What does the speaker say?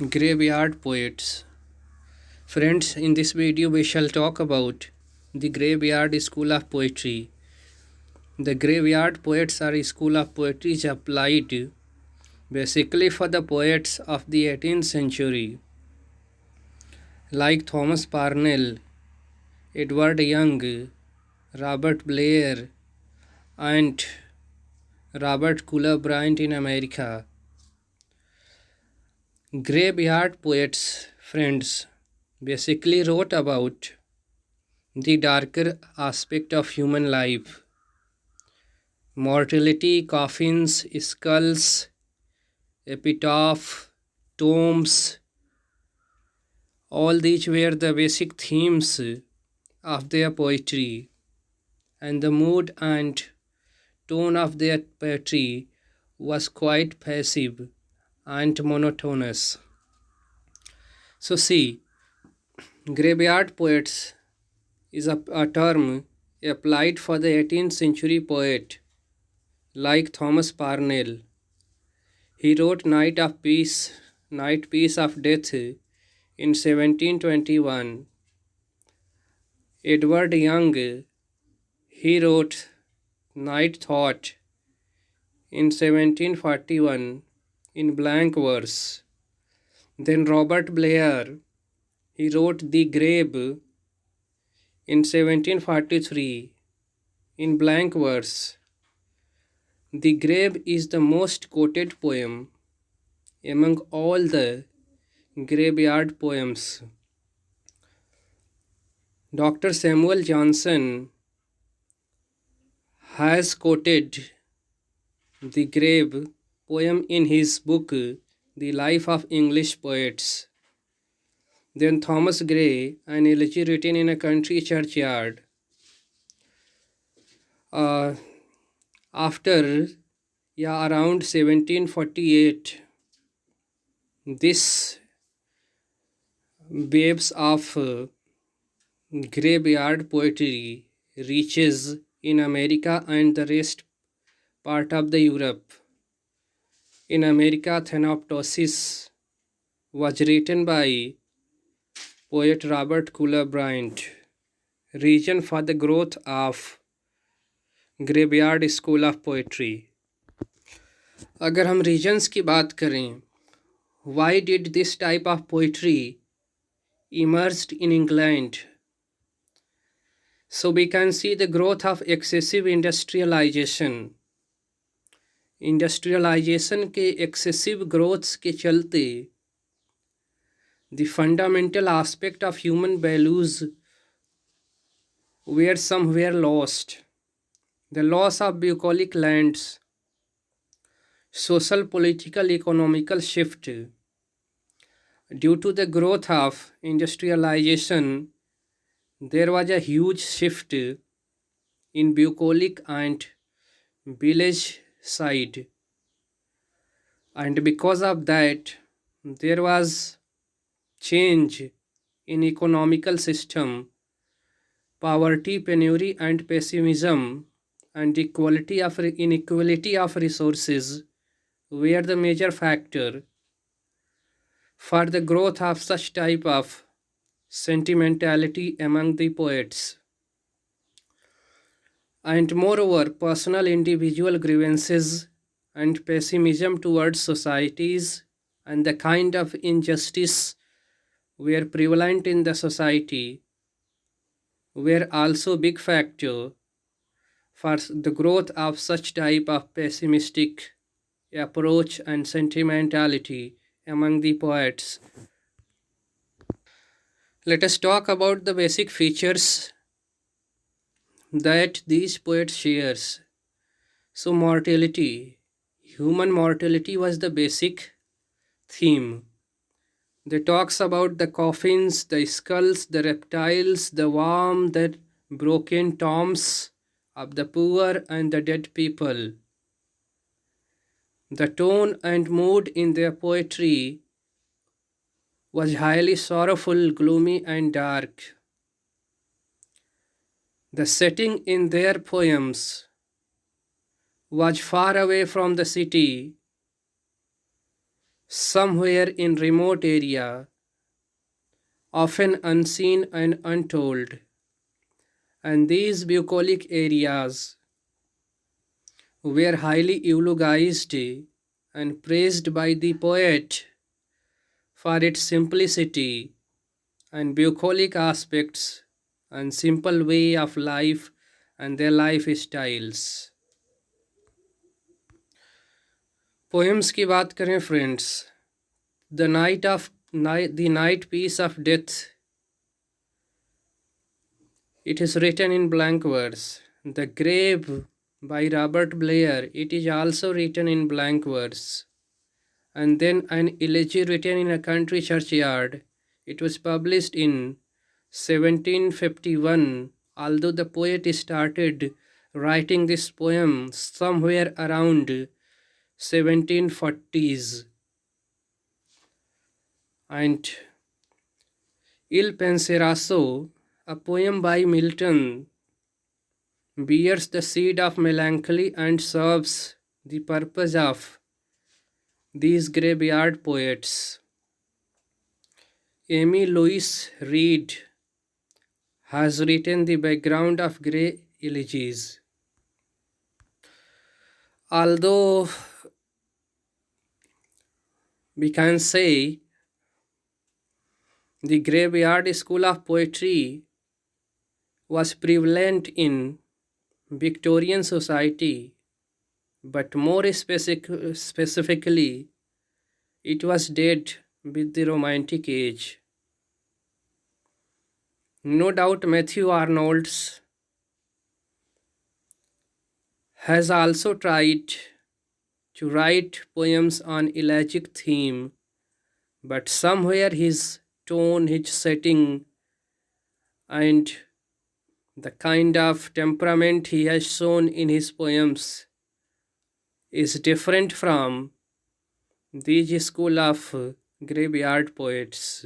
Graveyard poets. Friends, in this video we shall talk about the graveyard school of poetry. The graveyard poets are a school of poetry applied basically for the poets of the 18th century, like Thomas Parnell, Edward Young, Robert Blair, and Robert Cooler Bryant in America. Graveyard poets, friends, basically wrote about the darker aspect of human life: mortality, coffins, skulls, epitaph, tombs. All these were the basic themes of their poetry, and the mood and tone of their poetry was quite passive and monotonous. So, see, graveyard poets is a term applied for the 18th century poet like Thomas Parnell. He wrote Night Piece of Death in 1721. Edward Young, he wrote Night Thought in 1741 in blank verse. Then Robert Blair, he wrote The Grave in 1743 in blank verse. The Grave is the most quoted poem among all the graveyard poems. Dr. Samuel Johnson has quoted the Grave poem in his book The Life of English Poets. Then Thomas Gray, an elegy written in a country churchyard. After around 1748, this waves of graveyard poetry reaches in America and the rest part of the Europe. In America, Thanatopsis was written by poet Robert Cooler Bryant. Reason for the growth of graveyard school of poetry. अगर हम regions की बात करें, why did this type of poetry emerged in England? So we can see the growth of excessive industrialization. Industrialisation के excessive growths के चलते the fundamental aspect of human values were somewhere lost. The loss of bucolic lands, social, political, economical shift. Due to the growth of industrialization, there was a huge shift in bucolic and village side, and because of that there was change in economical system. Poverty, penury, and pessimism and inequality of resources were the major factor for the growth of such type of sentimentality among the poets. And moreover, personal individual grievances and pessimism towards societies and the kind of injustice were prevalent in the society were also big factor for the growth of such type of pessimistic approach and sentimentality among the poets. Let us talk about the basic features that these poets shares. So mortality, human mortality was the basic theme. They talks about the coffins, the skulls, the reptiles, the worm, the broken tombs of the poor and the dead people. The tone and mood in their poetry was highly sorrowful, gloomy, and dark. The setting in their poems was far away from the city, somewhere in remote area, often unseen and untold. And these bucolic areas were highly eulogized and praised by the poet for its simplicity and bucolic aspects and simple way of life and their lifestyles. Poems की बात करें friends, the night piece of death, it is written in blank verse. The Grave by Robert Blair, it is also written in blank verse. And then an elegy written in a country churchyard. It was published in 1751, although the poet started writing this poem somewhere around 1740s. And Il Penseroso, a poem by Milton, bears the seed of melancholy and serves the purpose of these graveyard poets. Amy Louise Reed has written the background of grey elegies. Although we can say the graveyard school of poetry was prevalent in Victorian society, but more specifically, it was dead with the Romantic Age. No doubt Matthew Arnold's has also tried to write poems on elegiac theme, but somewhere his tone, his setting, and the kind of temperament he has shown in his poems is different from these school of graveyard poets.